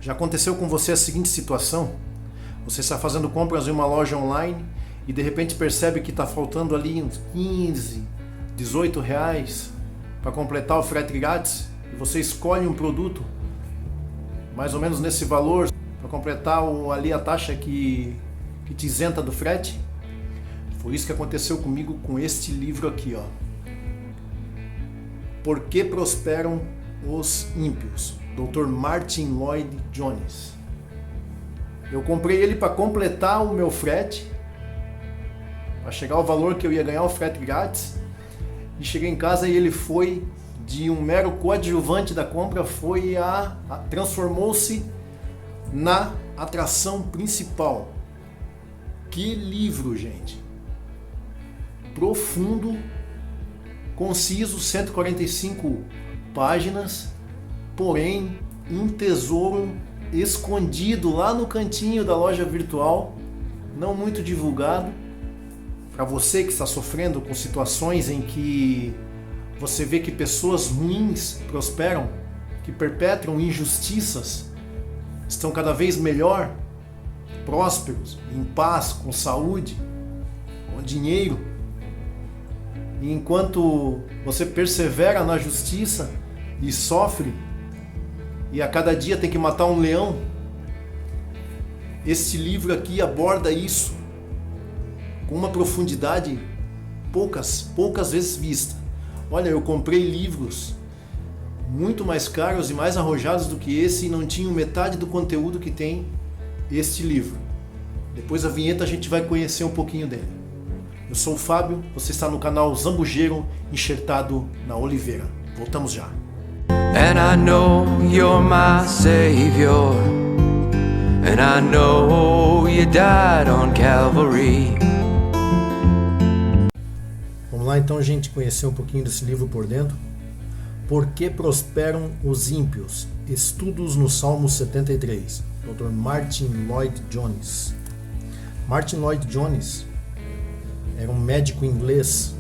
Já aconteceu com você a seguinte situação? Você está fazendo compras em uma loja online e de repente percebe que está faltando ali uns 15, 18 reais para completar o frete grátis, e você escolhe um produto mais ou menos nesse valor para completar ali a taxa que te isenta do frete. Foi isso que aconteceu comigo com este livro aqui, ó. Por que prosperam os ímpios? Dr. Martyn Lloyd-Jones. Eu comprei ele para completar o meu frete, para chegar ao valor que eu ia ganhar o frete grátis, e cheguei em casa e ele foi de um mero coadjuvante da compra, transformou-se na atração principal. Que livro, gente! Profundo, conciso, 145 páginas, porém um tesouro escondido lá no cantinho da loja virtual, não muito divulgado, para você que está sofrendo com situações em que você vê que pessoas ruins prosperam, que perpetram injustiças, estão cada vez melhor, prósperos, em paz, com saúde, com dinheiro. E enquanto você persevera na justiça e sofre, e a cada dia tem que matar um leão, este livro aqui aborda isso com uma profundidade poucas vezes vista. Olha, eu comprei livros muito mais caros e mais arrojados do que esse e não tinham metade do conteúdo que tem este livro. Depois da vinheta a gente vai conhecer um pouquinho dele. Eu sou o Fábio, você está no canal Zambujeiro, enxertado na Oliveira. Voltamos já. And I know you're my savior, and I know you died on Calvary. Vamos lá então, gente, conhecer um pouquinho desse livro por dentro. Por que prosperam os ímpios? Estudos no Salmo 73. Dr. Martyn Lloyd-Jones. Martyn Lloyd-Jones era um médico inglês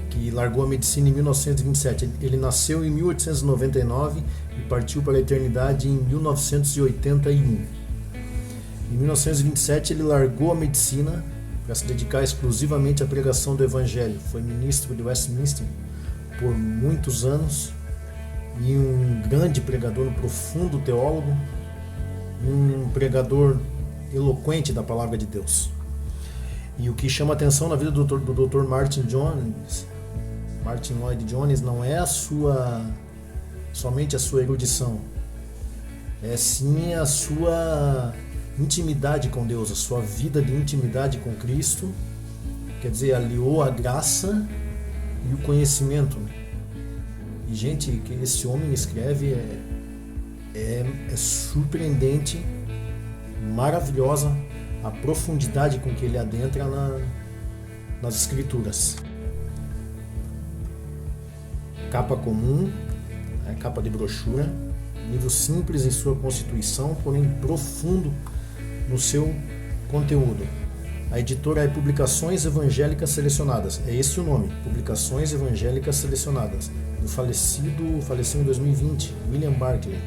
que largou a medicina em 1927. Ele nasceu em 1899 e partiu para a eternidade em 1981. Em 1927 ele largou a medicina para se dedicar exclusivamente à pregação do Evangelho. Foi ministro de Westminster por muitos anos e um grande pregador, um profundo teólogo, um pregador eloquente da palavra de Deus. E o que chama atenção na vida do Dr. Martyn Lloyd-Jones não é somente a sua erudição, é sim a sua intimidade com Deus, a sua vida de intimidade com Cristo. Quer dizer, aliou a graça e o conhecimento. E, gente, que esse homem escreve é surpreendente, maravilhosa a profundidade com que ele adentra nas escrituras. Capa comum, capa de brochura, livro simples em sua constituição, porém profundo no seu conteúdo. A editora é Publicações Evangélicas Selecionadas, é esse o nome, Publicações Evangélicas Selecionadas, faleceu em 2020, William Barclay,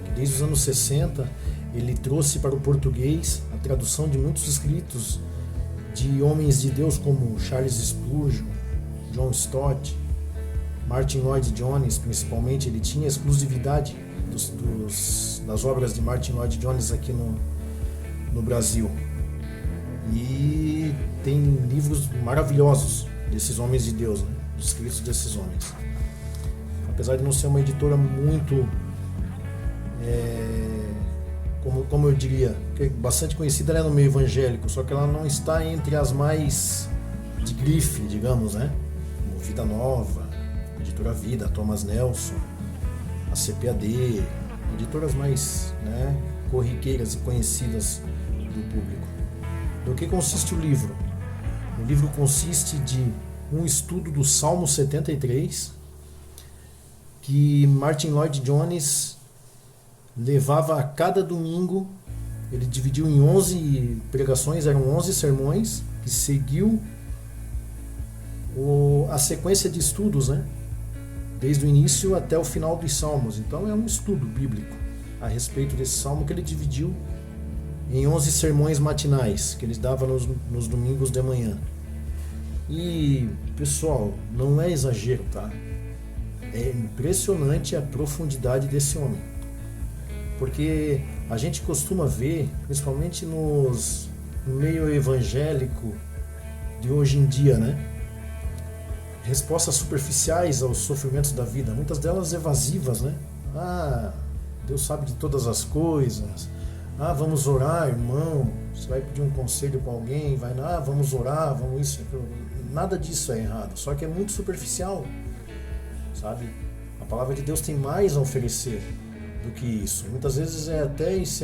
que desde os anos 60 ele trouxe para o português a tradução de muitos escritos de homens de Deus como Charles Spurgeon, John Stott, Martyn Lloyd-Jones. Principalmente ele tinha exclusividade das obras de Martyn Lloyd-Jones aqui no Brasil. E tem livros maravilhosos desses homens de Deus, né? Dos escritos desses homens. Apesar de não ser uma editora muito, como eu diria, bastante conhecida, ela é no meio evangélico, só que ela não está entre as mais de grife, digamos, né? Como Vida Nova, Editora Vida, Thomas Nelson, a CPAD, editoras mais, corriqueiras e conhecidas do público. Do que consiste o livro? O livro consiste de um estudo do Salmo 73, que Martyn Lloyd-Jones levava a cada domingo. Ele dividiu em 11 pregações, eram 11 sermões, que seguiu a sequência de estudos, né? Desde o início até o final dos Salmos. Então é um estudo bíblico. a respeito desse salmo que ele dividiu em 11 sermões matinais que ele dava nos domingos de manhã. E, pessoal, não é exagero, tá? É impressionante a profundidade desse homem. Porque a gente costuma ver, principalmente no meio evangélico de hoje em dia, né? Respostas superficiais aos sofrimentos da vida, muitas delas evasivas, né? Ah, Deus sabe de todas as coisas. Ah, vamos orar, irmão. Você vai pedir um conselho com alguém, vamos orar, vamos isso. Nada disso é errado, só que é muito superficial, sabe? A palavra de Deus tem mais a oferecer do que isso. Muitas vezes é até isso,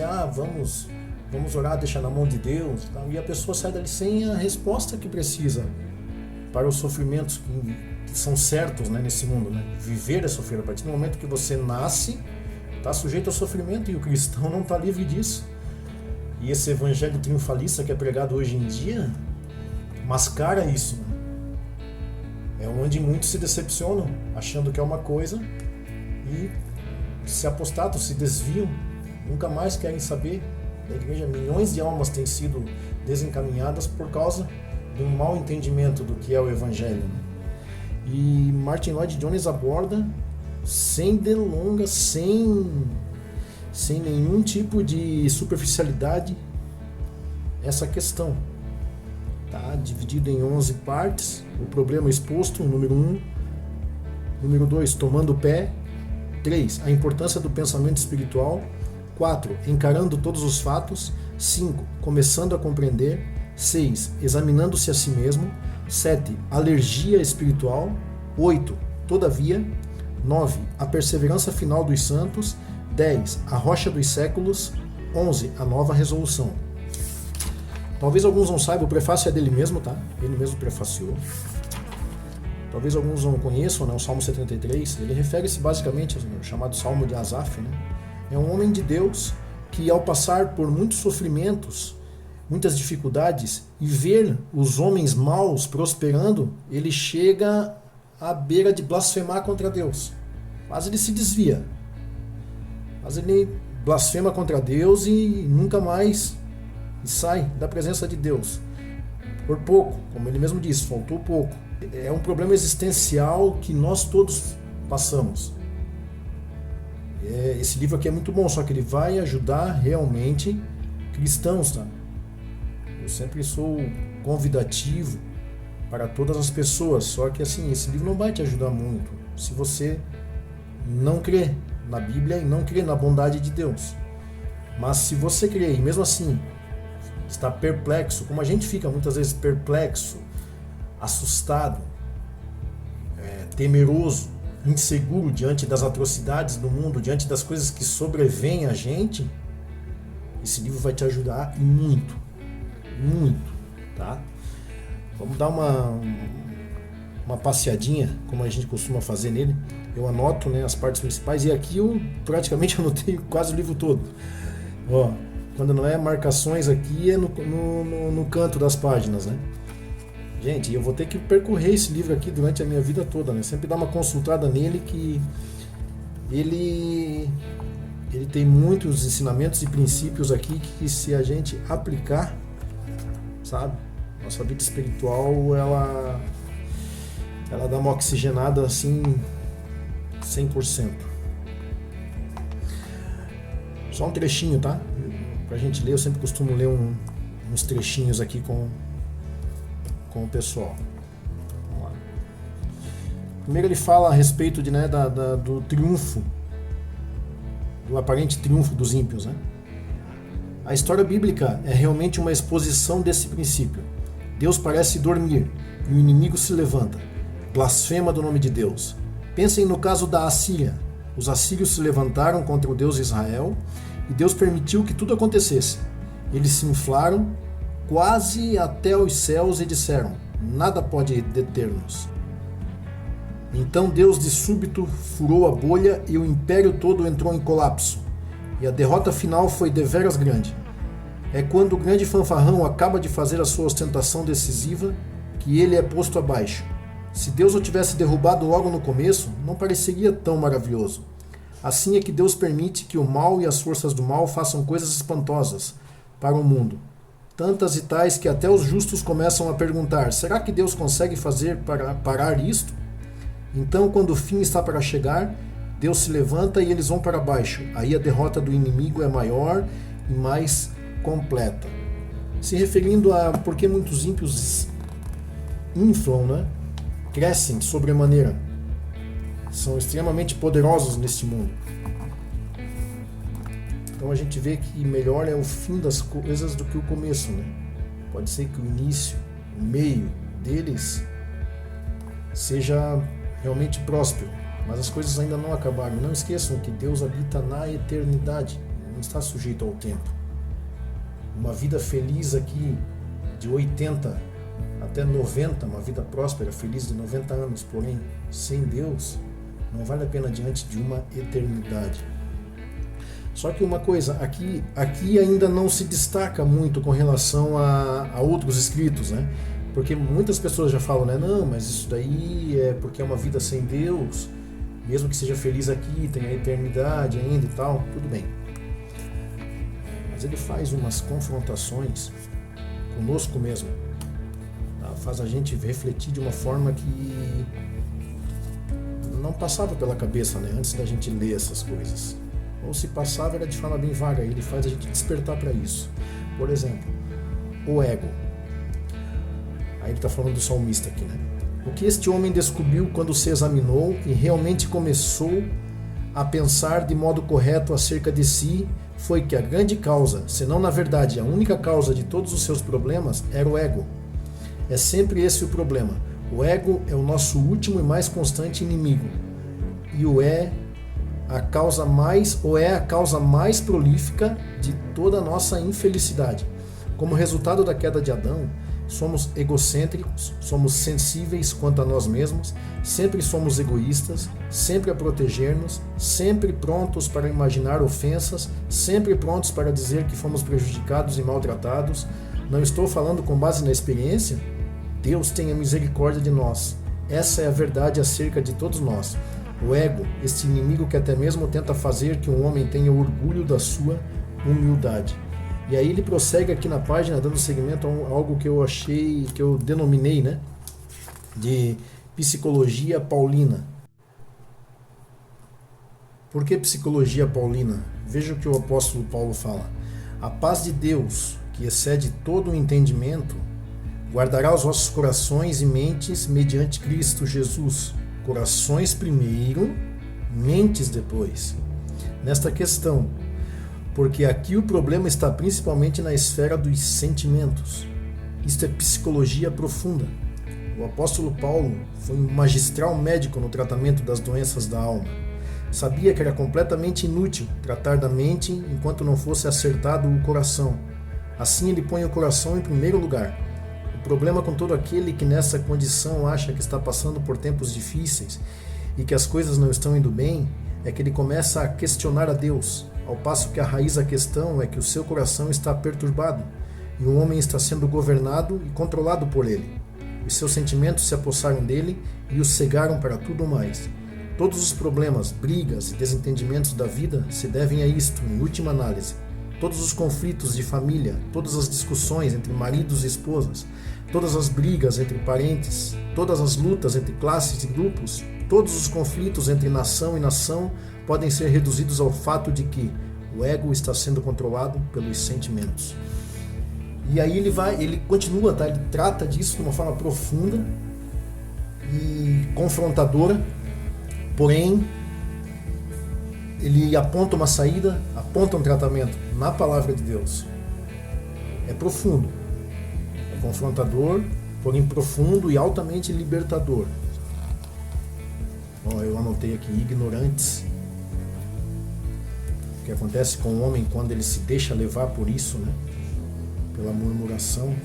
vamos orar, deixar na mão de Deus, e a pessoa sai dali sem a resposta que precisa para os sofrimentos que são certos, né, nesse mundo, né? Viver é sofrer. A partir do momento que você nasce, está sujeito ao sofrimento, e o cristão não está livre disso. E esse evangelho triunfalista que é pregado hoje em dia mascara isso, né? É onde muitos se decepcionam, achando que é uma coisa, e se apostatam, se desviam, nunca mais querem saber da igreja. Milhões de almas têm sido desencaminhadas por causa de um mau entendimento do que é o evangelho, né? E Martin Lloyd-Jones aborda sem delongas, sem nenhum tipo de superficialidade, essa questão. Tá dividido em 11 partes. O problema exposto, número 1. Número 2, tomando o pé. 3, a importância do pensamento espiritual. 4, encarando todos os fatos. 5, começando a compreender. 6, examinando-se a si mesmo. 7, alergia espiritual. 8, todavia. 9, a perseverança final dos santos. 10, a rocha dos séculos. 11, a nova resolução. Talvez alguns não saibam, o prefácio é dele mesmo, tá? Ele mesmo prefaciou. Talvez alguns não conheçam, né? O Salmo 73, ele refere-se basicamente ao chamado Salmo de Asaf, né? É um homem de Deus que, ao passar por muitos sofrimentos, muitas dificuldades, e ver os homens maus prosperando, ele chega à beira de blasfemar contra Deus. Mas ele se desvia. Mas ele blasfema contra Deus e nunca mais sai da presença de Deus. Por pouco, como ele mesmo disse, faltou pouco. É um problema existencial que nós todos passamos. Esse livro aqui é muito bom, só que ele vai ajudar realmente cristãos, tá? Eu sempre sou convidativo para todas as pessoas, só que assim, esse livro não vai te ajudar muito se você não crê na Bíblia e não crê na bondade de Deus. Mas se você crê e mesmo assim está perplexo, como a gente fica muitas vezes perplexo, assustado, temeroso, inseguro diante das atrocidades do mundo, diante das coisas que sobrevêm a gente, esse livro vai te ajudar muito, muito, tá? Vamos dar uma passeadinha, como a gente costuma fazer nele. Eu anoto, né, as partes principais, e aqui eu praticamente anotei quase o livro todo. Ó, quando não é marcações aqui, é no canto das páginas, né? Gente, eu vou ter que percorrer esse livro aqui durante a minha vida toda, né? Sempre dar uma consultada nele, que ele tem muitos ensinamentos e princípios aqui que, se a gente aplicar, sabe? Nossa vida espiritual, ela dá uma oxigenada assim 100%. Só um trechinho, tá? Pra gente ler, eu sempre costumo ler uns trechinhos aqui com o pessoal. Vamos lá. Primeiro ele fala a respeito de, né, do triunfo, do aparente triunfo dos ímpios, né? A história bíblica é realmente uma exposição desse princípio. Deus parece dormir e o inimigo se levanta, blasfema do nome de Deus. Pensem no caso da Assíria. Os assírios se levantaram contra o Deus Israel e Deus permitiu que tudo acontecesse. Eles se inflaram quase até os céus e disseram: nada pode deter-nos. Então Deus de súbito furou a bolha e o império todo entrou em colapso. E a derrota final foi deveras grande. É quando o grande fanfarrão acaba de fazer a sua ostentação decisiva que ele é posto abaixo. Se Deus o tivesse derrubado logo no começo, não pareceria tão maravilhoso. Assim é que Deus permite que o mal e as forças do mal façam coisas espantosas para o mundo. Tantas e tais que até os justos começam a perguntar: será que Deus consegue fazer para parar isto? Então, quando o fim está para chegar, Deus se levanta e eles vão para baixo. Aí a derrota do inimigo é maior e mais completa. Se referindo a por que muitos ímpios inflam, né? Crescem sobremaneira. São extremamente poderosos neste mundo. Então a gente vê que melhor é o fim das coisas do que o começo, né? Pode ser que o início, o meio deles seja realmente próspero, mas as coisas ainda não acabaram. Não esqueçam que Deus habita na eternidade, não está sujeito ao tempo. Uma vida feliz aqui de 80 até 90, uma vida próspera, feliz de 90 anos, porém sem Deus, não vale a pena diante de uma eternidade. Só que uma coisa, aqui ainda não se destaca muito com relação a outros escritos, né? Porque muitas pessoas já falam, né? Não, mas isso daí é porque é uma vida sem Deus, mesmo que seja feliz aqui, tem a eternidade ainda e tal, tudo bem. Mas ele faz umas confrontações conosco mesmo, tá? Faz a gente refletir de uma forma que não passava pela cabeça, né? Antes da gente ler essas coisas. Ou se passava era de forma bem vaga, ele faz a gente despertar para isso. Por exemplo, o ego. Aí ele está falando do salmista aqui, né? O que este homem descobriu quando se examinou e realmente começou a pensar de modo correto acerca de si foi que a grande causa, se não na verdade a única causa de todos os seus problemas, era o ego. É sempre esse o problema. O ego é o nosso último e mais constante inimigo. E é a causa mais prolífica de toda a nossa infelicidade. Como resultado da queda de Adão, somos egocêntricos, somos sensíveis quanto a nós mesmos, sempre somos egoístas, sempre a proteger-nos, sempre prontos para imaginar ofensas, sempre prontos para dizer que fomos prejudicados e maltratados. Não estou falando com base na experiência? Deus tenha misericórdia de nós. Essa é a verdade acerca de todos nós. O ego, este inimigo que até mesmo tenta fazer que um homem tenha orgulho da sua humildade. E aí ele prossegue aqui na página, dando seguimento a algo que eu achei, que eu denominei, né, de psicologia paulina. Por que psicologia paulina? Veja o que o apóstolo Paulo fala. A paz de Deus, que excede todo o entendimento, guardará os vossos corações e mentes mediante Cristo Jesus. Corações primeiro, mentes depois. Nesta questão, porque aqui o problema está principalmente na esfera dos sentimentos. Isto é psicologia profunda. O apóstolo Paulo foi um magistral médico no tratamento das doenças da alma. Sabia que era completamente inútil tratar da mente enquanto não fosse acertado o coração. Assim ele põe o coração em primeiro lugar. O problema com todo aquele que nessa condição acha que está passando por tempos difíceis e que as coisas não estão indo bem é que ele começa a questionar a Deus, ao passo que a raiz da questão é que o seu coração está perturbado e o homem está sendo governado e controlado por ele. Os seus sentimentos se apossaram dele e o cegaram para tudo mais. Todos os problemas, brigas e desentendimentos da vida se devem a isto, em última análise. Todos os conflitos de família, todas as discussões entre maridos e esposas, todas as brigas entre parentes, todas as lutas entre classes e grupos, todos os conflitos entre nação e nação podem ser reduzidos ao fato de que o ego está sendo controlado pelos sentimentos. E aí ele continua, tá? Ele trata disso de uma forma profunda e confrontadora, porém ele aponta uma saída, aponta um tratamento na palavra de Deus. É profundo, é confrontador, porém profundo e altamente libertador. Bom, eu anotei aqui, ignorantes. O que acontece com o homem quando ele se deixa levar por isso, né? Pela murmuração.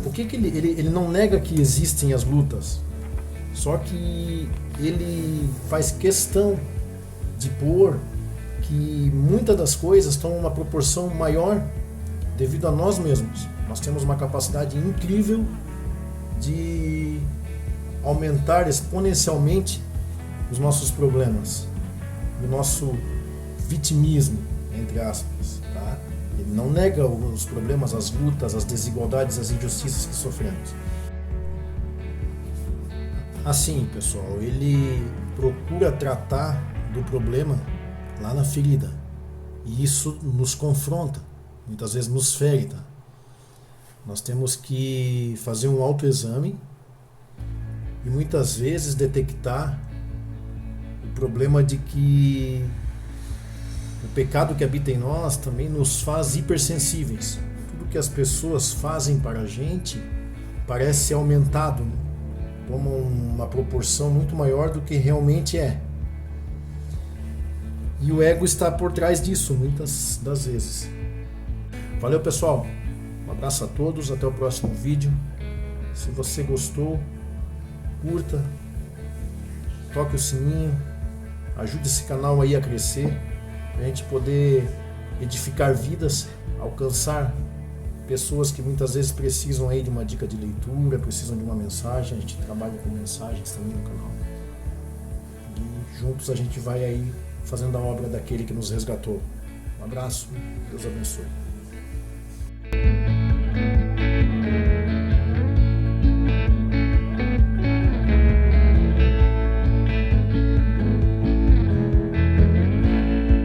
Por que ele não nega que existem as lutas? Só que ele faz questão de pôr que muitas das coisas estão em uma proporção maior devido a nós mesmos. Nós temos uma capacidade incrível de aumentar exponencialmente os nossos problemas. e o nosso vitimismo, entre aspas, tá? Ele não nega os problemas, as lutas, as desigualdades, as injustiças que sofremos. Assim, pessoal, ele procura tratar do problema lá na ferida. E isso nos confronta, muitas vezes nos fere. Tá? Nós temos que fazer um autoexame e muitas vezes detectar o problema de que o pecado que habita em nós também nos faz hipersensíveis. Tudo que as pessoas fazem para a gente parece aumentado, toma uma proporção muito maior do que realmente é. E o ego está por trás disso, muitas das vezes. Valeu, pessoal. Um abraço a todos, até o próximo vídeo. Se você gostou, curta, toque o sininho, ajude esse canal aí a crescer, para a gente poder edificar vidas, alcançar pessoas que muitas vezes precisam aí de uma dica de leitura, precisam de uma mensagem. A gente trabalha com mensagens também no canal. E juntos a gente vai aí fazendo a obra daquele que nos resgatou. Um abraço, Deus abençoe.